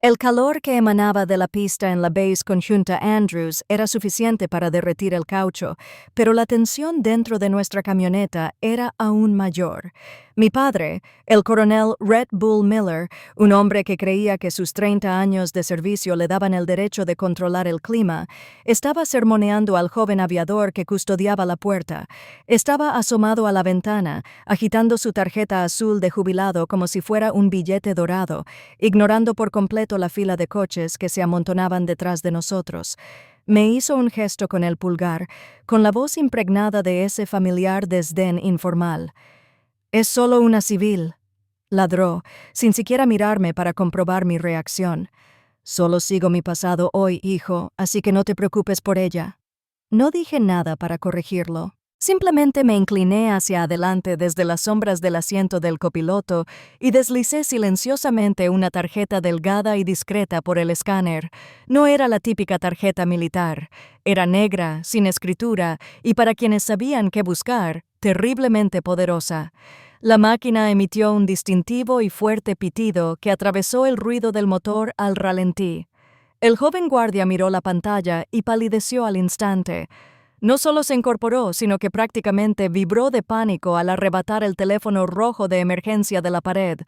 El calor que emanaba de la pista en la base conjunta Andrews era suficiente para derretir el caucho, pero la tensión dentro de nuestra camioneta era aún mayor. Mi padre, el coronel Red Bull Miller, un hombre que creía que sus 30 años de servicio le daban el derecho de controlar el clima, estaba sermoneando al joven aviador que custodiaba la puerta. Estaba asomado a la ventana, agitando su tarjeta azul de jubilado como si fuera un billete dorado, ignorando por completo la fila de coches que se amontonaban detrás de nosotros. Me hizo un gesto con el pulgar, con la voz impregnada de ese familiar desdén informal. «Es solo una civil», ladró, sin siquiera mirarme para comprobar mi reacción. «Solo sigo mi pasado hoy, hijo, así que no te preocupes por ella». No dije nada para corregirlo. Simplemente me incliné hacia adelante desde las sombras del asiento del copiloto y deslicé silenciosamente una tarjeta delgada y discreta por el escáner. No era la típica tarjeta militar. Era negra, sin escritura y, para quienes sabían qué buscar, terriblemente poderosa. La máquina emitió un distintivo y fuerte pitido que atravesó el ruido del motor al ralentí. El joven guardia miró la pantalla y palideció al instante. No solo se incorporó, sino que prácticamente vibró de pánico al arrebatar el teléfono rojo de emergencia de la pared.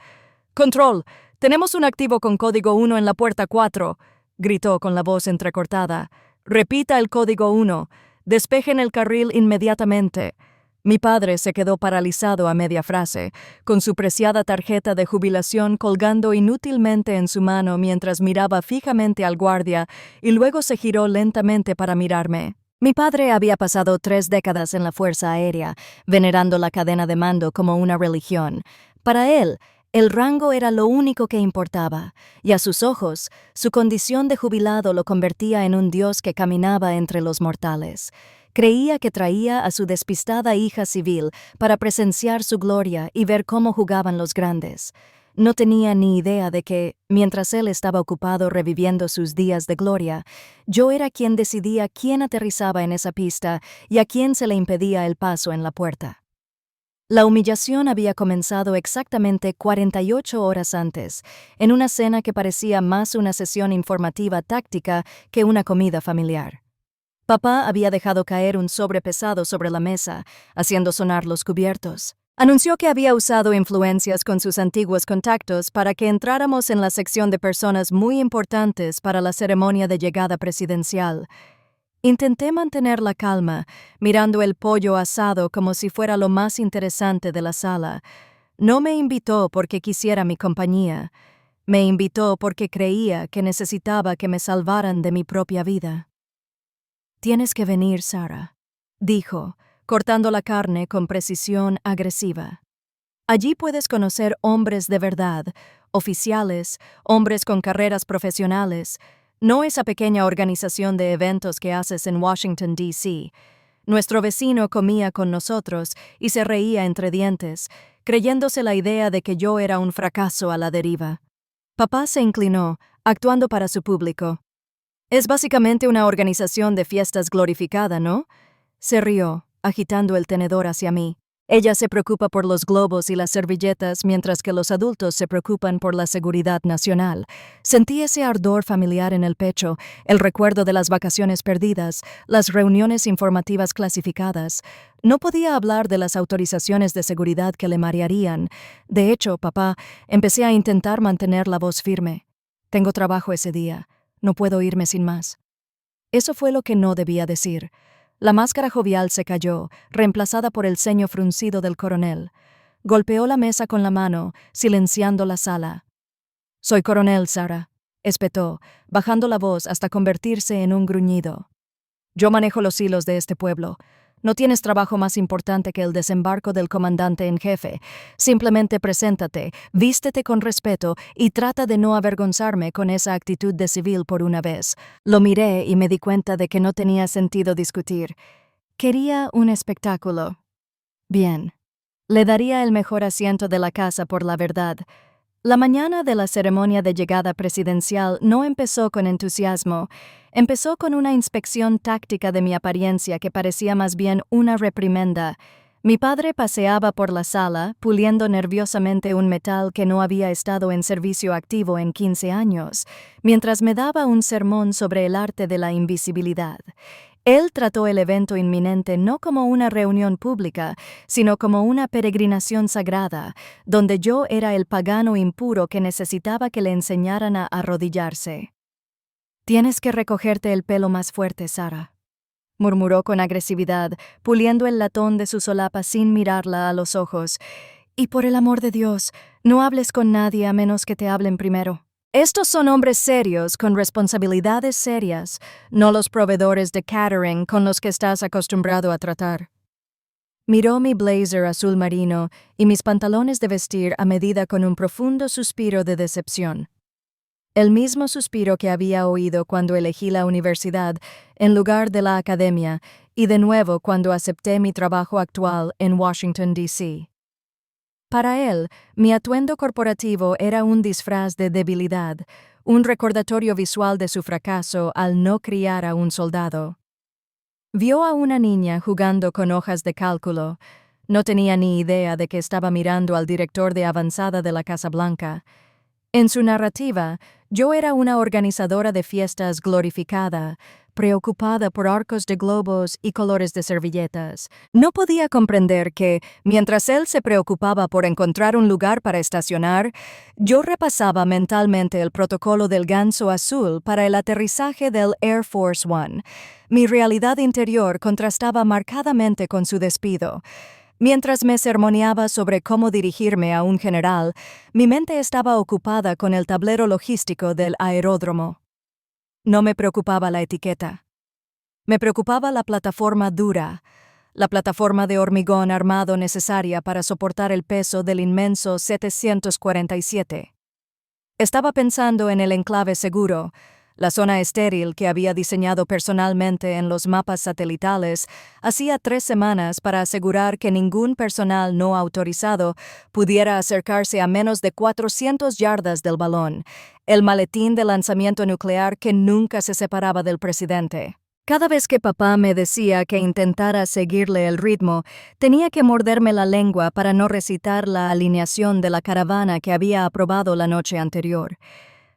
«Control, tenemos un activo con código 1 en la puerta 4», gritó con la voz entrecortada. «Repita el código 1. Despejen el carril inmediatamente». Mi padre se quedó paralizado a media frase, con su preciada tarjeta de jubilación colgando inútilmente en su mano mientras miraba fijamente al guardia y luego se giró lentamente para mirarme. Mi padre había pasado 3 décadas en la Fuerza Aérea, venerando la cadena de mando como una religión. Para él, el rango era lo único que importaba, y a sus ojos, su condición de jubilado lo convertía en un dios que caminaba entre los mortales. Creía que traía a su despistada hija civil para presenciar su gloria y ver cómo jugaban los grandes. No tenía ni idea de que, mientras él estaba ocupado reviviendo sus días de gloria, yo era quien decidía quién aterrizaba en esa pista y a quién se le impedía el paso en la puerta. La humillación había comenzado exactamente 48 horas antes, en una cena que parecía más una sesión informativa táctica que una comida familiar. Papá había dejado caer un sobre pesado sobre la mesa, haciendo sonar los cubiertos. Anunció que había usado influencias con sus antiguos contactos para que entráramos en la sección de personas muy importantes para la ceremonia de llegada presidencial. Intenté mantener la calma, mirando el pollo asado como si fuera lo más interesante de la sala. No me invitó porque quisiera mi compañía. Me invitó porque creía que necesitaba que me salvaran de mi propia vida. «Tienes que venir, Sarah», dijo, cortando la carne con precisión agresiva. «Allí puedes conocer hombres de verdad, oficiales, hombres con carreras profesionales, no esa pequeña organización de eventos que haces en Washington, D.C. Nuestro vecino comía con nosotros y se reía entre dientes, creyéndose la idea de que yo era un fracaso a la deriva. Papá se inclinó, actuando para su público. «Es básicamente una organización de fiestas glorificada, ¿no?». Se rió, agitando el tenedor hacia mí. «Ella se preocupa por los globos y las servilletas, mientras que los adultos se preocupan por la seguridad nacional». Sentí ese ardor familiar en el pecho, el recuerdo de las vacaciones perdidas, las reuniones informativas clasificadas. No podía hablar de las autorizaciones de seguridad que le marearían. De hecho, papá, empecé a intentar mantener la voz firme. «Tengo trabajo ese día. No puedo irme sin más». Eso fue lo que no debía decir. La máscara jovial se cayó, reemplazada por el ceño fruncido del coronel. Golpeó la mesa con la mano, silenciando la sala. «Soy coronel, Sarah», espetó, bajando la voz hasta convertirse en un gruñido. «Yo manejo los hilos de este pueblo. No tienes trabajo más importante que el desembarco del comandante en jefe. Simplemente preséntate, vístete con respeto y trata de no avergonzarme con esa actitud de civil por una vez». Lo miré y me di cuenta de que no tenía sentido discutir. Quería un espectáculo. Bien. Le daría el mejor asiento de la casa por la verdad. La mañana de la ceremonia de llegada presidencial no empezó con entusiasmo. Empezó con una inspección táctica de mi apariencia que parecía más bien una reprimenda. Mi padre paseaba por la sala, puliendo nerviosamente un metal que no había estado en servicio activo en 15 años, mientras me daba un sermón sobre el arte de la invisibilidad. Él trató el evento inminente no como una reunión pública, sino como una peregrinación sagrada, donde yo era el pagano impuro que necesitaba que le enseñaran a arrodillarse. «Tienes que recogerte el pelo más fuerte, Sara», murmuró con agresividad, puliendo el latón de su solapa sin mirarla a los ojos. «Y por el amor de Dios, no hables con nadie a menos que te hablen primero. Estos son hombres serios con responsabilidades serias, no los proveedores de catering con los que estás acostumbrado a tratar». Miró mi blazer azul marino y mis pantalones de vestir a medida con un profundo suspiro de decepción. El mismo suspiro que había oído cuando elegí la universidad en lugar de la academia y de nuevo cuando acepté mi trabajo actual en Washington, D.C. Para él, mi atuendo corporativo era un disfraz de debilidad, un recordatorio visual de su fracaso al no criar a un soldado. Vio a una niña jugando con hojas de cálculo. No tenía ni idea de que estaba mirando al director de avanzada de la Casa Blanca. En su narrativa, yo era una organizadora de fiestas glorificada, preocupada por arcos de globos y colores de servilletas. No podía comprender que, mientras él se preocupaba por encontrar un lugar para estacionar, yo repasaba mentalmente el protocolo del ganso azul para el aterrizaje del Air Force One. Mi realidad interior contrastaba marcadamente con su despido. Mientras me sermoneaba sobre cómo dirigirme a un general, mi mente estaba ocupada con el tablero logístico del aeródromo. No me preocupaba la etiqueta. Me preocupaba la plataforma dura, la plataforma de hormigón armado necesaria para soportar el peso del inmenso 747. Estaba pensando en el enclave seguro, la zona estéril que había diseñado personalmente en los mapas satelitales hacía 3 semanas para asegurar que ningún personal no autorizado pudiera acercarse a menos de 400 yardas del balón, el maletín de lanzamiento nuclear que nunca se separaba del presidente. Cada vez que papá me decía que intentara seguirle el ritmo, tenía que morderme la lengua para no recitar la alineación de la caravana que había aprobado la noche anterior.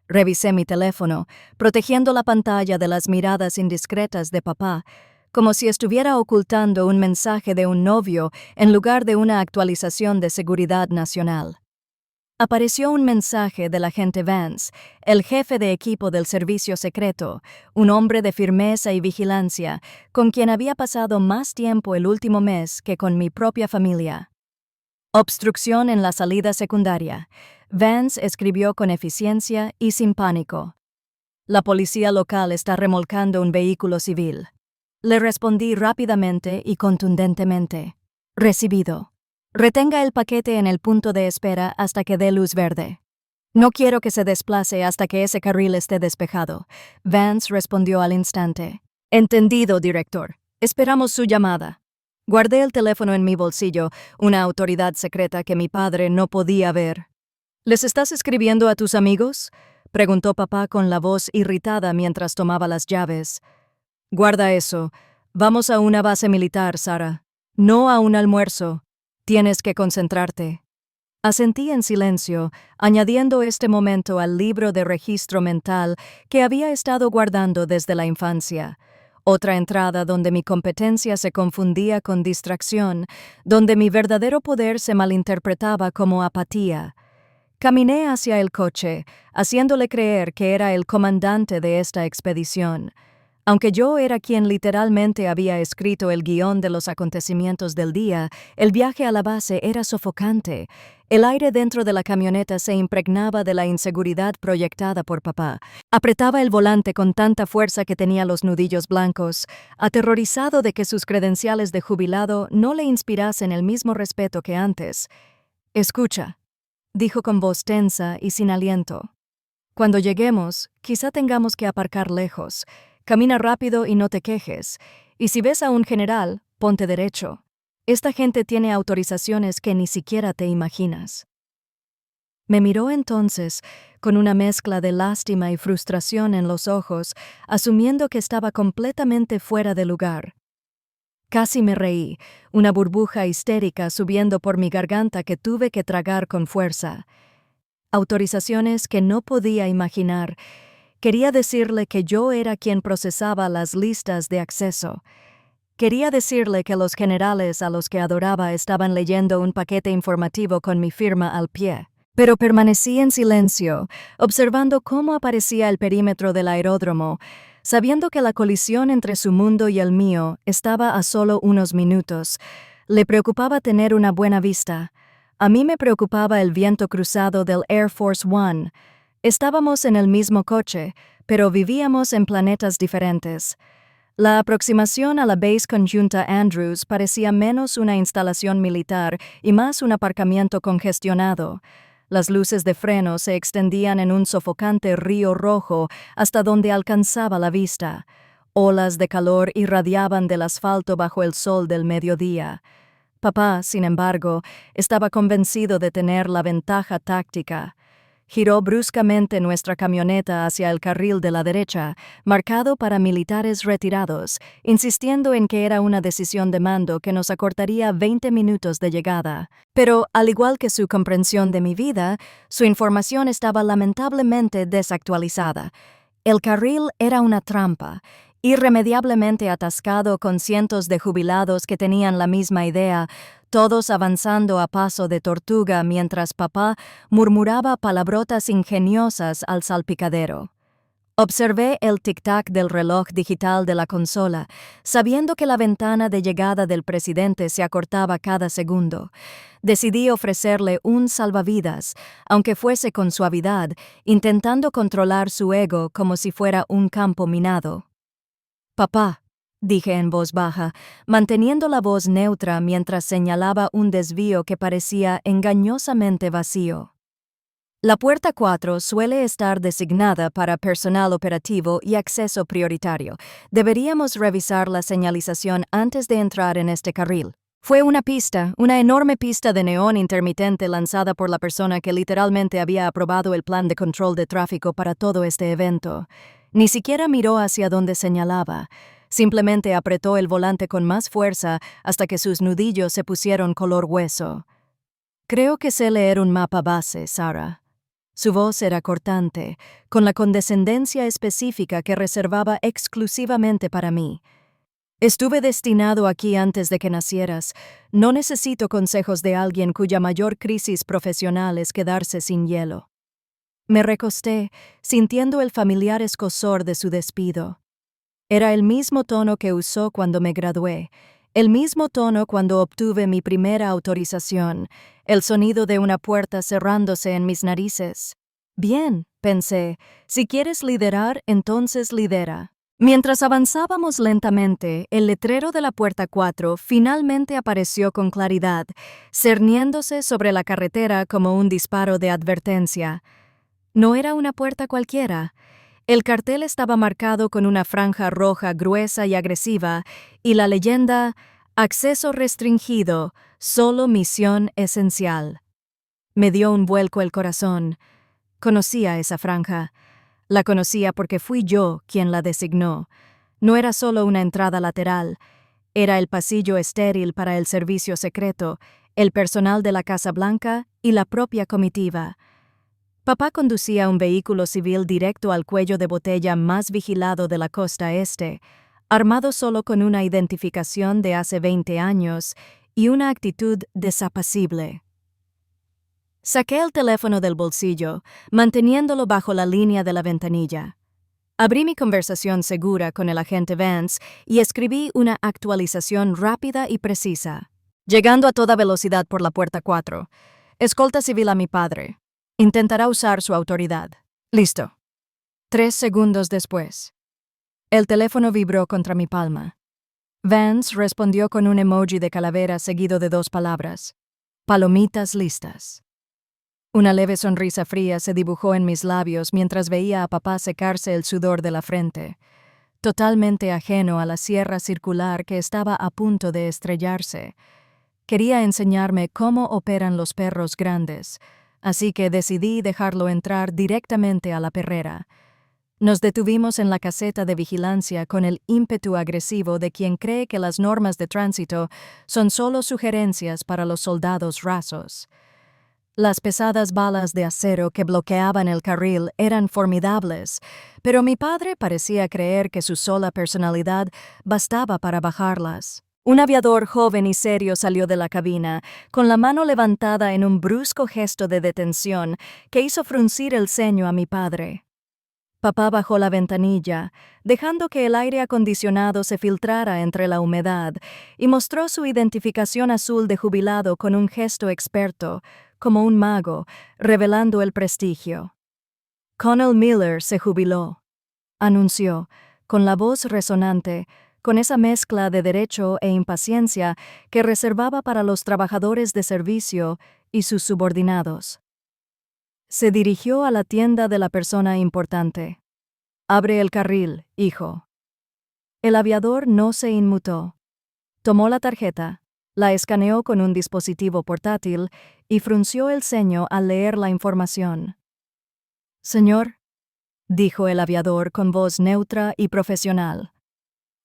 Revisé mi teléfono, protegiendo la pantalla de las miradas indiscretas de papá, como si estuviera ocultando un mensaje de un novio en lugar de una actualización de seguridad nacional. Apareció un mensaje del agente Vance, el jefe de equipo del servicio secreto, un hombre de firmeza y vigilancia, con quien había pasado más tiempo el último mes que con mi propia familia. Obstrucción en la salida secundaria. Vance escribió con eficiencia y sin pánico. La policía local está remolcando un vehículo civil. Le respondí rápidamente y contundentemente. Recibido. Retenga el paquete en el punto de espera hasta que dé luz verde. No quiero que se desplace hasta que ese carril esté despejado. Vance respondió al instante. Entendido, director. Esperamos su llamada. Guardé el teléfono en mi bolsillo, una autoridad secreta que mi padre no podía ver. ¿Les estás escribiendo a tus amigos?, preguntó papá con la voz irritada mientras tomaba las llaves. Guarda eso. Vamos a una base militar, Sara. No a un almuerzo. Tienes que concentrarte. Asentí en silencio, añadiendo este momento al libro de registro mental que había estado guardando desde la infancia. Otra entrada donde mi competencia se confundía con distracción, donde mi verdadero poder se malinterpretaba como apatía. Caminé hacia el coche, haciéndole creer que era el comandante de esta expedición. Aunque yo era quien literalmente había escrito el guión de los acontecimientos del día, el viaje a la base era sofocante. El aire dentro de la camioneta se impregnaba de la inseguridad proyectada por papá. Apretaba el volante con tanta fuerza que tenía los nudillos blancos, aterrorizado de que sus credenciales de jubilado no le inspirasen el mismo respeto que antes. «Escucha», dijo con voz tensa y sin aliento. «Cuando lleguemos, quizá tengamos que aparcar lejos. Camina rápido y no te quejes. Y si ves a un general, ponte derecho. Esta gente tiene autorizaciones que ni siquiera te imaginas». Me miró entonces, con una mezcla de lástima y frustración en los ojos, asumiendo que estaba completamente fuera de lugar. Casi me reí, una burbuja histérica subiendo por mi garganta que tuve que tragar con fuerza. Autorizaciones que no podía imaginar. Quería decirle que yo era quien procesaba las listas de acceso. Quería decirle que los generales a los que adoraba estaban leyendo un paquete informativo con mi firma al pie. Pero permanecí en silencio, observando cómo aparecía el perímetro del aeródromo, sabiendo que la colisión entre su mundo y el mío estaba a solo unos minutos. Le preocupaba tener una buena vista. A mí me preocupaba el viento cruzado del Air Force One. Estábamos en el mismo coche, pero vivíamos en planetas diferentes. La aproximación a la Base Conjunta Andrews parecía menos una instalación militar y más un aparcamiento congestionado. Las luces de freno se extendían en un sofocante río rojo hasta donde alcanzaba la vista. Olas de calor irradiaban del asfalto bajo el sol del mediodía. Papá, sin embargo, estaba convencido de tener la ventaja táctica. Giró bruscamente nuestra camioneta hacia el carril de la derecha, marcado para militares retirados, insistiendo en que era una decisión de mando que nos acortaría 20 minutos de llegada. Pero, al igual que su comprensión de mi vida, su información estaba lamentablemente desactualizada. El carril era una trampa, irremediablemente atascado con cientos de jubilados que tenían la misma idea, todos avanzando a paso de tortuga mientras papá murmuraba palabrotas ingeniosas al salpicadero. Observé el tic-tac del reloj digital de la consola, sabiendo que la ventana de llegada del presidente se acortaba cada segundo. Decidí ofrecerle un salvavidas, aunque fuese con suavidad, intentando controlar su ego como si fuera un campo minado. «Papá», dije en voz baja, manteniendo la voz neutra mientras señalaba un desvío que parecía engañosamente vacío. La puerta 4 suele estar designada para personal operativo y acceso prioritario. Deberíamos revisar la señalización antes de entrar en este carril. Fue una enorme pista de neón intermitente lanzada por la persona que literalmente había aprobado el plan de control de tráfico para todo este evento. Ni siquiera miró hacia donde señalaba. Simplemente apretó el volante con más fuerza hasta que sus nudillos se pusieron color hueso. «Creo que sé leer un mapa base, Sarah». Su voz era cortante, con la condescendencia específica que reservaba exclusivamente para mí. «Estuve destinado aquí antes de que nacieras. No necesito consejos de alguien cuya mayor crisis profesional es quedarse sin hielo». Me recosté, sintiendo el familiar escozor de su despido. Era el mismo tono que usó cuando me gradué, el mismo tono cuando obtuve mi primera autorización, el sonido de una puerta cerrándose en mis narices. «Bien», pensé, «si quieres liderar, entonces lidera». Mientras avanzábamos lentamente, el letrero de la puerta 4 finalmente apareció con claridad, cerniéndose sobre la carretera como un disparo de advertencia. No era una puerta cualquiera. El cartel estaba marcado con una franja roja gruesa y agresiva y la leyenda «Acceso restringido, solo misión esencial». Me dio un vuelco el corazón. Conocía esa franja. La conocía porque fui yo quien la designó. No era solo una entrada lateral. Era el pasillo estéril para el servicio secreto, el personal de la Casa Blanca y la propia comitiva. Papá conducía un vehículo civil directo al cuello de botella más vigilado de la costa este, armado solo con una identificación de hace 20 años y una actitud desapacible. Saqué el teléfono del bolsillo, manteniéndolo bajo la línea de la ventanilla. Abrí mi conversación segura con el agente Vance y escribí una actualización rápida y precisa. «Llegando a toda velocidad por la puerta 4. Escolta civil a mi padre. Intentará usar su autoridad. Listo». 3 segundos después. El teléfono vibró contra mi palma. Vance respondió con un emoji de calavera seguido de 2 palabras. «Palomitas listas». Una leve sonrisa fría se dibujó en mis labios mientras veía a papá secarse el sudor de la frente, totalmente ajeno a la sierra circular que estaba a punto de estrellarse. Quería enseñarme cómo operan los perros grandes, así que decidí dejarlo entrar directamente a la perrera. Nos detuvimos en la caseta de vigilancia con el ímpetu agresivo de quien cree que las normas de tránsito son solo sugerencias para los soldados rasos. Las pesadas balas de acero que bloqueaban el carril eran formidables, pero mi padre parecía creer que su sola personalidad bastaba para bajarlas. Un aviador joven y serio salió de la cabina, con la mano levantada en un brusco gesto de detención que hizo fruncir el ceño a mi padre. Papá bajó la ventanilla, dejando que el aire acondicionado se filtrara entre la humedad, y mostró su identificación azul de jubilado con un gesto experto, como un mago, revelando el prestigio. Connell Miller se jubiló, anunció, con la voz resonante, con esa mezcla de derecho e impaciencia que reservaba para los trabajadores de servicio y sus subordinados. Se dirigió a la tienda de la persona importante. «Abre el carril, hijo». El aviador no se inmutó. Tomó la tarjeta, la escaneó con un dispositivo portátil y frunció el ceño al leer la información. «Señor», dijo el aviador con voz neutra y profesional,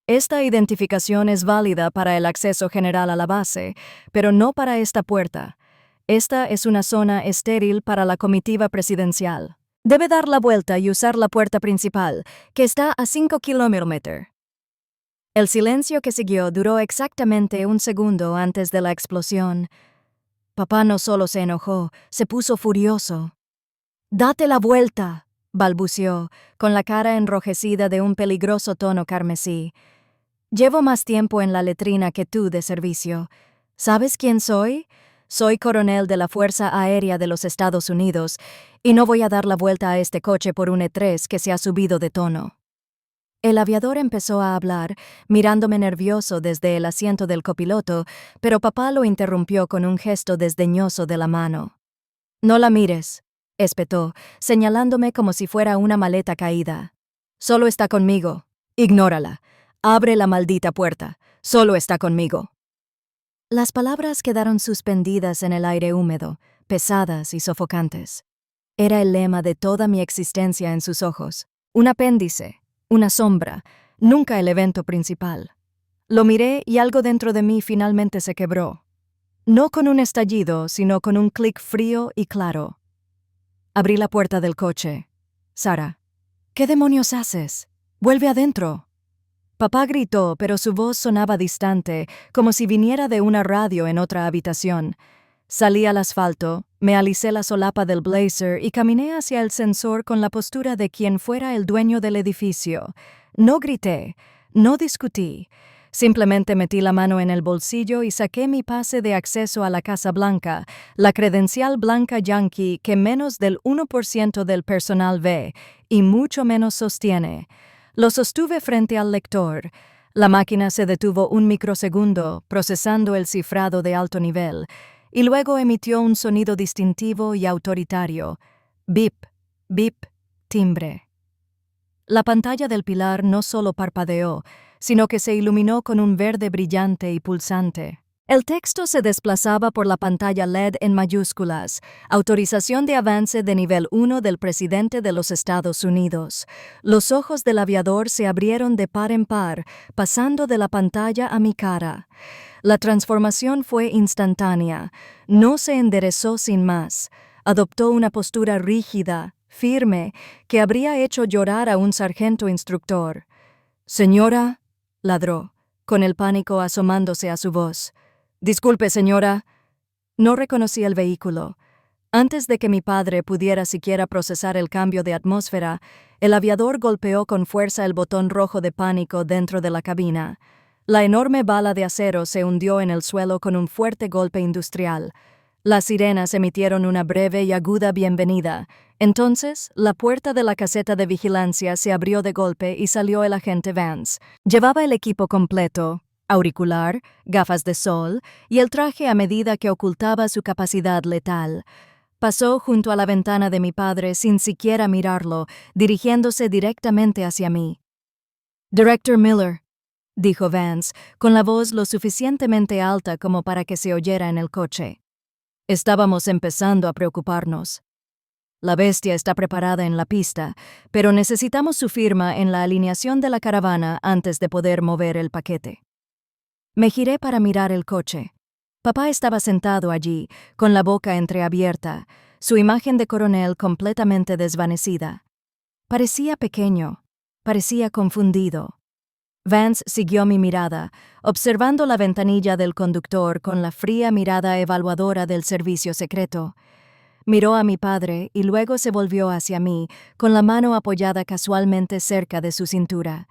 «esta identificación es válida para el acceso general a la base, pero no para esta puerta. Esta es una zona estéril para la comitiva presidencial. Debe dar la vuelta y usar la puerta principal, que está a 5 kilómetros». El silencio que siguió duró exactamente un segundo antes de la explosión. Papá no solo se enojó, se puso furioso. «¡Date la vuelta!», balbuceó, con la cara enrojecida de un peligroso tono carmesí. «Llevo más tiempo en la letrina que tú de servicio. ¿Sabes quién soy? Soy coronel de la Fuerza Aérea de los Estados Unidos, y no voy a dar la vuelta a este coche por un E3 que se ha subido de tono». El aviador empezó a hablar, mirándome nervioso desde el asiento del copiloto, pero papá lo interrumpió con un gesto desdeñoso de la mano. «No la mires», espetó, señalándome como si fuera una maleta caída. «Solo está conmigo. Ignórala. Abre la maldita puerta. Solo está conmigo». Las palabras quedaron suspendidas en el aire húmedo, pesadas y sofocantes. Era el lema de toda mi existencia en sus ojos. Un apéndice, una sombra, nunca el evento principal. Lo miré y algo dentro de mí finalmente se quebró. No con un estallido, sino con un clic frío y claro. Abrí la puerta del coche. «Sara, ¿qué demonios haces? ¡Vuelve adentro!». Papá gritó, pero su voz sonaba distante, como si viniera de una radio en otra habitación. Salí al asfalto, me alicé la solapa del blazer y caminé hacia el sensor con la postura de quien fuera el dueño del edificio. No grité, no discutí. Simplemente metí la mano en el bolsillo y saqué mi pase de acceso a la Casa Blanca, la credencial blanca yankee que menos del 1% del personal ve y mucho menos sostiene. Lo sostuve frente al lector. La máquina se detuvo un microsegundo, procesando el cifrado de alto nivel, y luego emitió un sonido distintivo y autoritario. Bip, bip, timbre. La pantalla del pilar no solo parpadeó, sino que se iluminó con un verde brillante y pulsante. El texto se desplazaba por la pantalla LED en mayúsculas: «Autorización de avance de nivel 1 del presidente de los Estados Unidos». Los ojos del aviador se abrieron de par en par, pasando de la pantalla a mi cara. La transformación fue instantánea. No se enderezó sin más. Adoptó una postura rígida, firme, que habría hecho llorar a un sargento instructor. «Señora», ladró, con el pánico asomándose a su voz. «Disculpe, señora». No reconocí el vehículo. Antes de que mi padre pudiera siquiera procesar el cambio de atmósfera, el aviador golpeó con fuerza el botón rojo de pánico dentro de la cabina. La enorme bala de acero se hundió en el suelo con un fuerte golpe industrial. Las sirenas emitieron una breve y aguda bienvenida. Entonces, la puerta de la caseta de vigilancia se abrió de golpe y salió el agente Vance. Llevaba el equipo completo: auricular, gafas de sol y el traje a medida que ocultaba su capacidad letal. Pasó junto a la ventana de mi padre sin siquiera mirarlo, dirigiéndose directamente hacia mí. «Director Miller», dijo Vance, con la voz lo suficientemente alta como para que se oyera en el coche. Estábamos empezando a preocuparnos. La bestia está preparada en la pista, pero necesitamos su firma en la alineación de la caravana antes de poder mover el paquete. Me giré para mirar el coche. Papá estaba sentado allí, con la boca entreabierta, su imagen de coronel completamente desvanecida. Parecía pequeño, parecía confundido. Vance siguió mi mirada, observando la ventanilla del conductor con la fría mirada evaluadora del servicio secreto. Miró a mi padre y luego se volvió hacia mí, con la mano apoyada casualmente cerca de su cintura.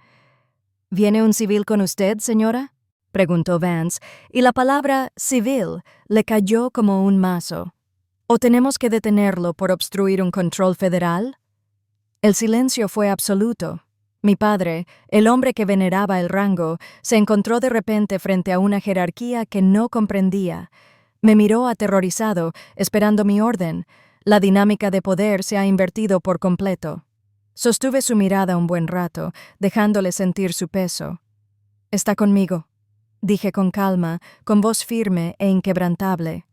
¿Viene un civil con usted, señora?, preguntó Vance, y la palabra civil le cayó como un mazo. ¿O tenemos que detenerlo por obstruir un control federal? El silencio fue absoluto. Mi padre, el hombre que veneraba el rango, se encontró de repente frente a una jerarquía que no comprendía. Me miró aterrorizado, esperando mi orden. La dinámica de poder se ha invertido por completo. Sostuve su mirada un buen rato, dejándole sentir su peso. «Está conmigo», dije con calma, con voz firme e inquebrantable.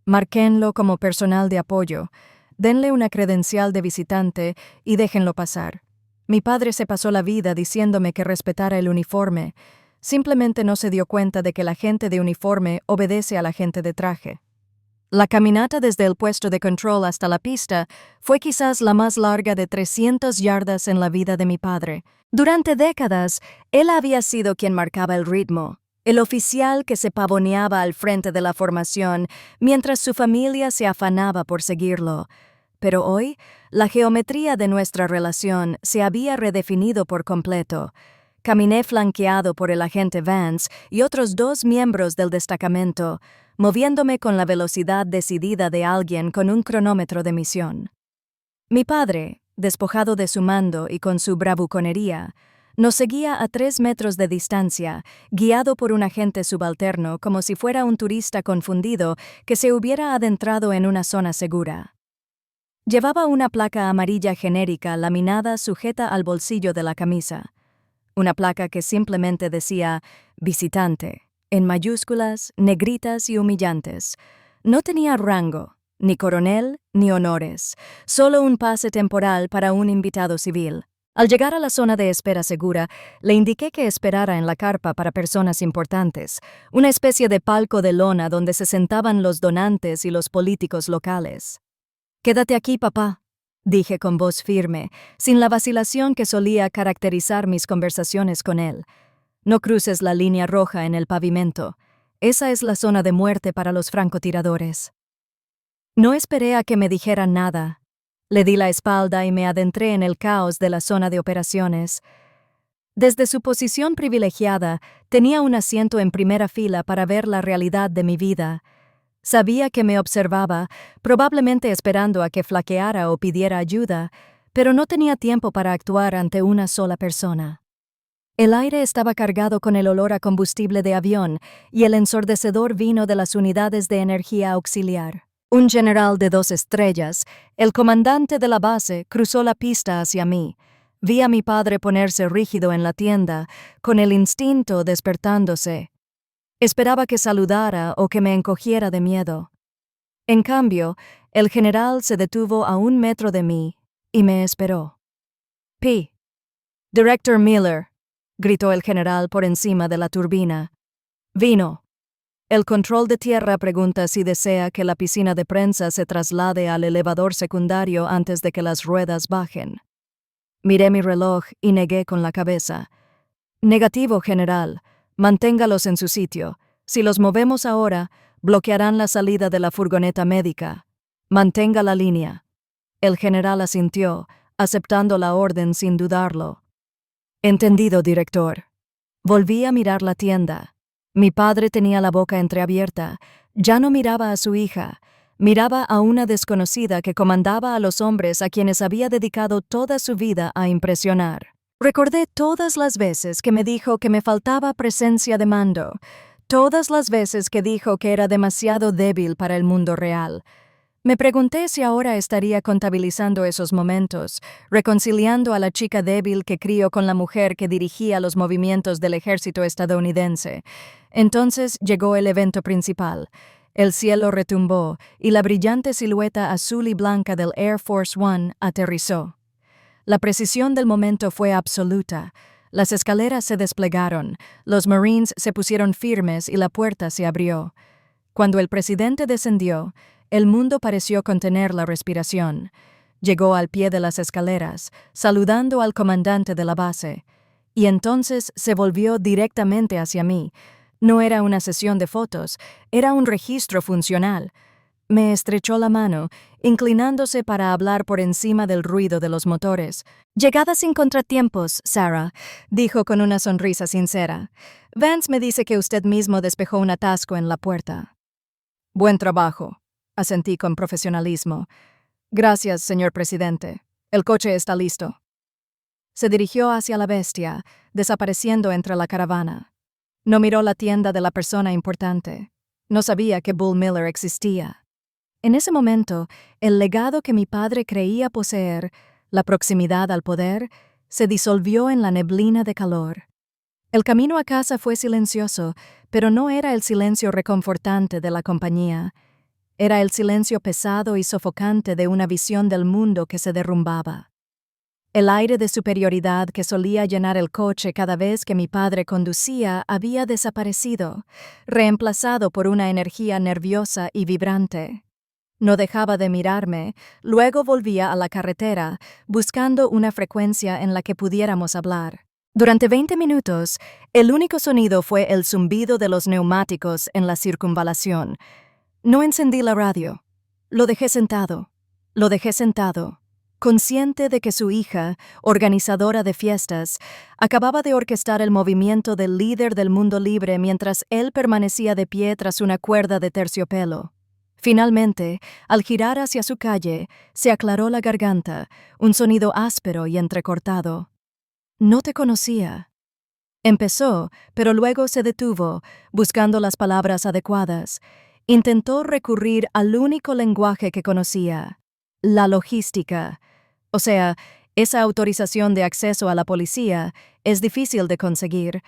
«Márquenlo como personal de apoyo. Denle una credencial de visitante y déjenlo pasar». Mi padre se pasó la vida diciéndome que respetara el uniforme. Simplemente no se dio cuenta de que la gente de uniforme obedece a la gente de traje. La caminata desde el puesto de control hasta la pista fue quizás la más larga de 300 yardas en la vida de mi padre. Durante décadas, él había sido quien marcaba el ritmo, el oficial que se pavoneaba al frente de la formación mientras su familia se afanaba por seguirlo. Pero hoy, la geometría de nuestra relación se había redefinido por completo. Caminé flanqueado por el agente Vance y otros 2 miembros del destacamento, moviéndome con la velocidad decidida de alguien con un cronómetro de misión. Mi padre, despojado de su mando y con su bravuconería, nos seguía a 3 metros de distancia, guiado por un agente subalterno como si fuera un turista confundido que se hubiera adentrado en una zona segura. Llevaba una placa amarilla genérica laminada sujeta al bolsillo de la camisa. Una placa que simplemente decía «Visitante», en mayúsculas, negritas y humillantes. No tenía rango, ni coronel, ni honores, solo un pase temporal para un invitado civil. Al llegar a la zona de espera segura, le indiqué que esperara en la carpa para personas importantes, una especie de palco de lona donde se sentaban los donantes y los políticos locales. «Quédate aquí, papá», dije con voz firme, sin la vacilación que solía caracterizar mis conversaciones con él. «No cruces la línea roja en el pavimento. Esa es la zona de muerte para los francotiradores». No esperé a que me dijera nada. Le di la espalda y me adentré en el caos de la zona de operaciones. Desde su posición privilegiada, tenía un asiento en primera fila para ver la realidad de mi vida. Sabía que me observaba, probablemente esperando a que flaqueara o pidiera ayuda, pero no tenía tiempo para actuar ante una sola persona. El aire estaba cargado con el olor a combustible de avión y el ensordecedor vino de las unidades de energía auxiliar. Un general de 2 estrellas, el comandante de la base, cruzó la pista hacia mí. Vi a mi padre ponerse rígido en la tienda, con el instinto despertándose. Esperaba que saludara o que me encogiera de miedo. En cambio, el general se detuvo a 1 metro de mí y me esperó. «P. Director Miller», gritó el general por encima de la turbina. «Vino. El control de tierra pregunta si desea que la piscina de prensa se traslade al elevador secundario antes de que las ruedas bajen». Miré mi reloj y negué con la cabeza. «Negativo, general. Manténgalos en su sitio. Si los movemos ahora, bloquearán la salida de la furgoneta médica. Mantenga la línea». El general asintió, aceptando la orden sin dudarlo. «Entendido, director». Volví a mirar la tienda. Mi padre tenía la boca entreabierta. Ya no miraba a su hija. Miraba a una desconocida que comandaba a los hombres a quienes había dedicado toda su vida a impresionar. Recordé todas las veces que me dijo que me faltaba presencia de mando, todas las veces que dijo que era demasiado débil para el mundo real. Me pregunté si ahora estaría contabilizando esos momentos, reconciliando a la chica débil que crió con la mujer que dirigía los movimientos del ejército estadounidense. Entonces llegó el evento principal. El cielo retumbó y la brillante silueta azul y blanca del Air Force One aterrizó. La precisión del momento fue absoluta. Las escaleras se desplegaron, los Marines se pusieron firmes y la puerta se abrió. Cuando el presidente descendió, el mundo pareció contener la respiración. Llegó al pie de las escaleras, saludando al comandante de la base, y entonces se volvió directamente hacia mí. No era una sesión de fotos, era un registro funcional. Me estrechó la mano, inclinándose para hablar por encima del ruido de los motores. «Llegada sin contratiempos, Sarah», dijo con una sonrisa sincera. «Vance me dice que usted mismo despejó un atasco en la puerta». «Buen trabajo», asentí con profesionalismo. «Gracias, señor presidente. El coche está listo». Se dirigió hacia la bestia, desapareciendo entre la caravana. No miró la tienda de la persona importante. No sabía que Bull Miller existía. En ese momento, el legado que mi padre creía poseer, la proximidad al poder, se disolvió en la neblina de calor. El camino a casa fue silencioso, pero no era el silencio reconfortante de la compañía. Era el silencio pesado y sofocante de una visión del mundo que se derrumbaba. El aire de superioridad que solía llenar el coche cada vez que mi padre conducía había desaparecido, reemplazado por una energía nerviosa y vibrante. No dejaba de mirarme, luego volvía a la carretera, buscando una frecuencia en la que pudiéramos hablar. Durante 20 minutos, el único sonido fue el zumbido de los neumáticos en la circunvalación. No encendí la radio. Lo dejé sentado, consciente de que su hija, organizadora de fiestas, acababa de orquestar el movimiento del líder del mundo libre mientras él permanecía de pie tras una cuerda de terciopelo. Finalmente, al girar hacia su calle, se aclaró la garganta, un sonido áspero y entrecortado. «No te conocía». Empezó, pero luego se detuvo, buscando las palabras adecuadas. Intentó recurrir al único lenguaje que conocía: la logística. O sea, esa autorización de acceso a la policía es difícil de conseguir.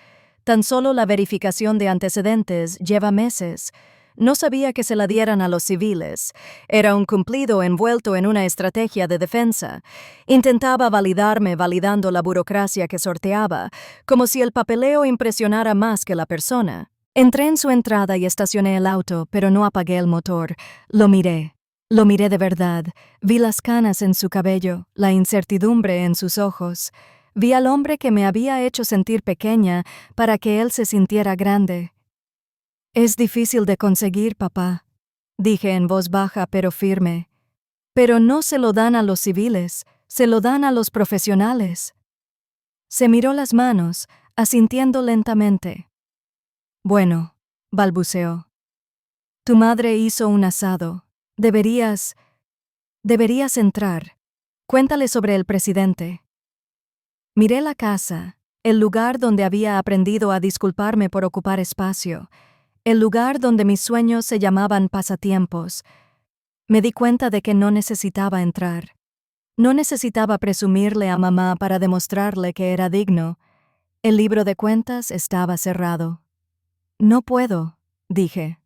Tan solo la verificación de antecedentes lleva meses. No sabía que se la dieran a los civiles. Era un cumplido envuelto en una estrategia de defensa. Intentaba validarme validando la burocracia que sorteaba, como si el papeleo impresionara más que la persona. Entré en su entrada y estacioné el auto, pero no apagué el motor. Lo miré de verdad. Vi las canas en su cabello, la incertidumbre en sus ojos. Vi al hombre que me había hecho sentir pequeña para que él se sintiera grande. «Es difícil de conseguir, papá», dije en voz baja pero firme. «Pero no se lo dan a los civiles, se lo dan a los profesionales». Se miró las manos, asintiendo lentamente. «Bueno», balbuceó. «Tu madre hizo un asado. Deberías entrar. Cuéntale sobre el presidente». Miré la casa, el lugar donde había aprendido a disculparme por ocupar espacio, el lugar donde mis sueños se llamaban pasatiempos. Me di cuenta de que no necesitaba entrar. No necesitaba presumirle a mamá para demostrarle que era digno. El libro de cuentas estaba cerrado. «No puedo», dije.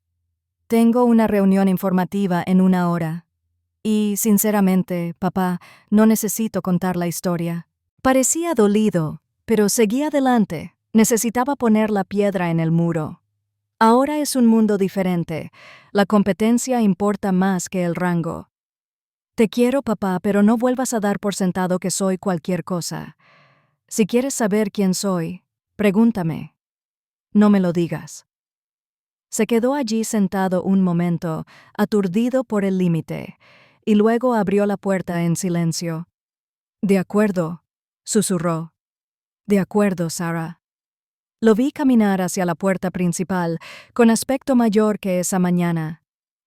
«Tengo una reunión informativa en 1 hora. Y, sinceramente, papá, no necesito contar la historia». Parecía dolido, pero seguí adelante. Necesitaba poner la piedra en el muro. Ahora es un mundo diferente. La competencia importa más que el rango. «Te quiero, papá, pero no vuelvas a dar por sentado que soy cualquier cosa. Si quieres saber quién soy, pregúntame. No me lo digas». Se quedó allí sentado un momento, aturdido por el límite, y luego abrió la puerta en silencio. «De acuerdo», susurró. «De acuerdo, Sarah». Lo vi caminar hacia la puerta principal, con aspecto mayor que esa mañana.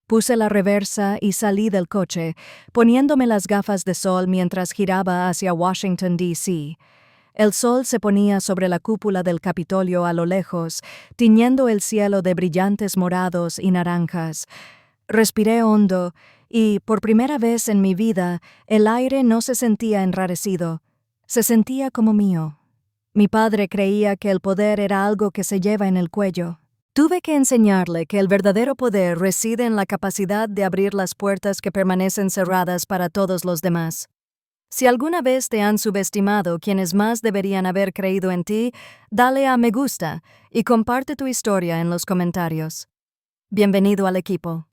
Puse la reversa y salí del coche, poniéndome las gafas de sol mientras giraba hacia Washington, D.C. El sol se ponía sobre la cúpula del Capitolio a lo lejos, tiñendo el cielo de brillantes morados y naranjas. Respiré hondo y, por primera vez en mi vida, el aire no se sentía enrarecido. Se sentía como mío. Mi padre creía que el poder era algo que se lleva en el cuello. Tuve que enseñarle que el verdadero poder reside en la capacidad de abrir las puertas que permanecen cerradas para todos los demás. Si alguna vez te han subestimado quienes más deberían haber creído en ti, dale a me gusta y comparte tu historia en los comentarios. Bienvenido al equipo.